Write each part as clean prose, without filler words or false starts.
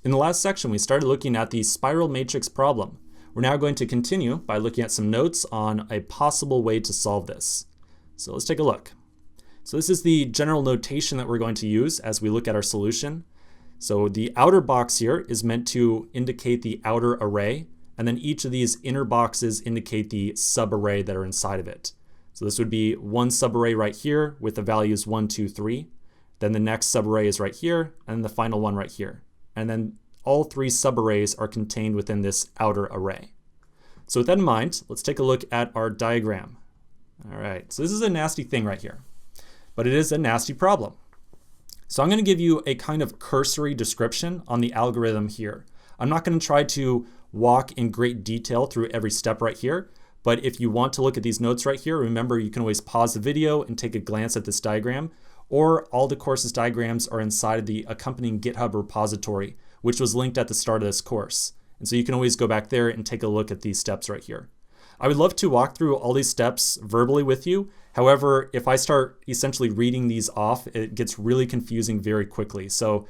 In the last section, we started looking at the spiral matrix problem. We're now going to continue by looking at some notes on a possible way to solve this. So let's take a look. So this is the general notation that we're going to use as we look at our solution. So the outer box here is meant to indicate the outer array, and then each of these inner boxes indicate the subarray that are inside of it. So this would be one subarray right here with the values 1, 2, 3. Then the next subarray is right here, and the final one right here. And then all three subarrays are contained within this outer array. So with that in mind, let's take a look at our diagram. All right, so this is a nasty thing right here, but it is a nasty problem. So I'm going to give you a kind of cursory description on the algorithm here. I'm not going to try to walk in great detail through every step right here, but if you want to look at these notes right here, remember you can always pause the video and take a glance at this diagram, or all the course's diagrams are inside of the accompanying GitHub repository, which was linked at the start of this course. And so you can always go back there and take a look at these steps right here. I would love to walk through all these steps verbally with you. However, if I start essentially reading these off, it gets really confusing very quickly. So,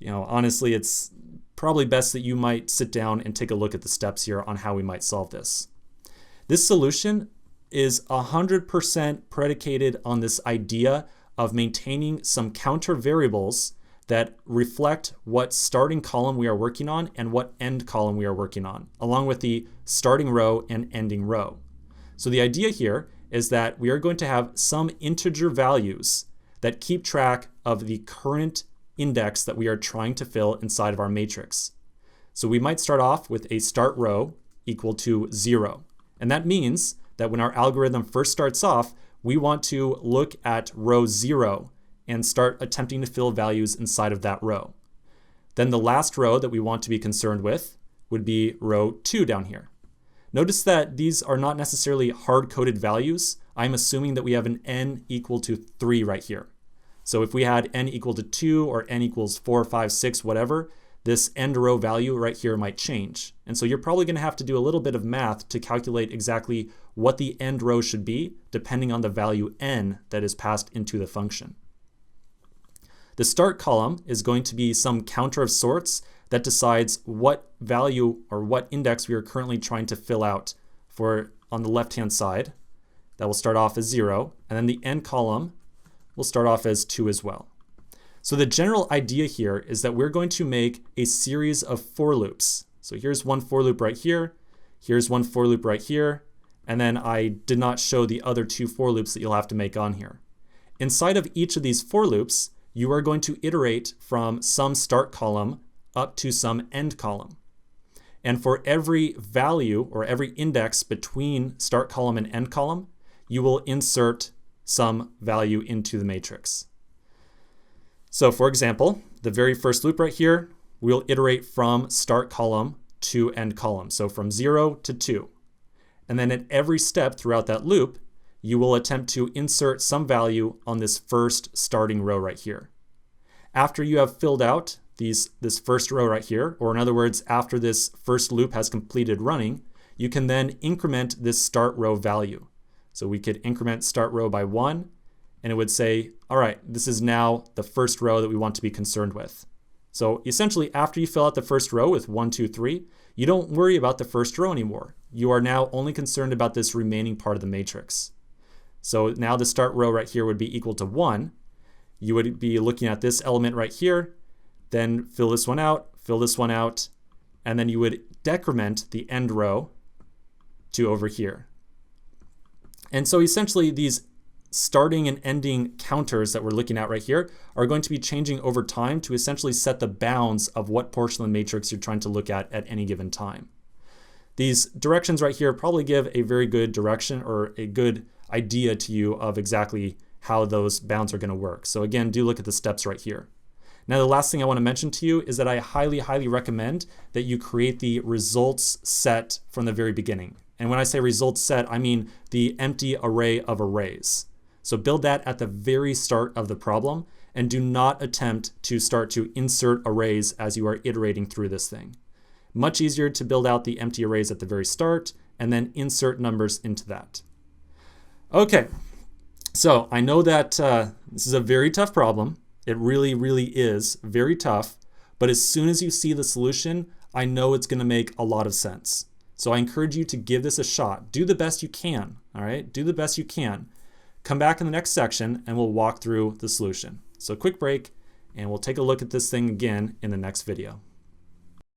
honestly, it's probably best that you might sit down and take a look at the steps here on how we might solve this. This solution is 100% predicated on this idea of maintaining some counter variables that reflect what starting column we are working on and what end column we are working on, along with the starting row and ending row. So the idea here is that we are going to have some integer values that keep track of the current index that we are trying to fill inside of our matrix. So we might start off with a start row equal to 0. And that means that when our algorithm first starts off, we want to look at row 0 and start attempting to fill values inside of that row. Then the last row that we want to be concerned with would be row 2 down here. Notice that these are not necessarily hard-coded values. I'm assuming that we have an n equal to 3 right here. So if we had n equal to 2 or n equals 4, 5, 6, whatever, this end row value right here might change. And so you're probably going to have to do a little bit of math to calculate exactly what the end row should be, depending on the value n that is passed into the function. The start column is going to be some counter of sorts that decides what value or what index we are currently trying to fill out for on the left-hand side. That will start off as 0, and then the end column will start off as 2 as well. So the general idea here is that we're going to make a series of for loops. So here's one for loop right here, here's one for loop right here, and then I did not show the other two for loops that you'll have to make on here. Inside of each of these for loops, you are going to iterate from some start column up to some end column. And for every value or every index between start column and end column, you will insert some value into the matrix. So for example, the very first loop right here, we'll iterate from start column to end column. So from 0 to 2. And then at every step throughout that loop, you will attempt to insert some value on this first starting row right here. After you have filled out this first row right here, or in other words, after this first loop has completed running, you can then increment this start row value. So we could increment start row by 1, and it would say, all right, this is now the first row that we want to be concerned with. So essentially, after you fill out the first row with 1, 2, 3, you don't worry about the first row anymore. You are now only concerned about this remaining part of the matrix. So now the start row right here would be equal to 1. You would be looking at this element right here, then fill this one out, and then you would decrement the end row to over here. And so essentially these starting and ending counters that we're looking at right here are going to be changing over time to essentially set the bounds of what portion of the matrix you're trying to look at any given time. These directions right here probably give a very good direction or a good idea to you of exactly how those bounds are going to work. So again, do look at the steps right here. Now the last thing I want to mention to you is that I highly recommend that you create the results set from the very beginning. And when I say results set, I mean the empty array of arrays. So build that at the very start of the problem and do not attempt to start to insert arrays as you are iterating through this thing. Much easier to build out the empty arrays at the very start and then insert numbers into that. Okay, so I know that this is a very tough problem. It really is very tough, but as soon as you see the solution, I know it's going to make a lot of sense. So I encourage you to give this a shot. Do the best you can, all right? Do the best you can. Come back in the next section and we'll walk through the solution. So quick break, and we'll take a look at this thing again in the next video.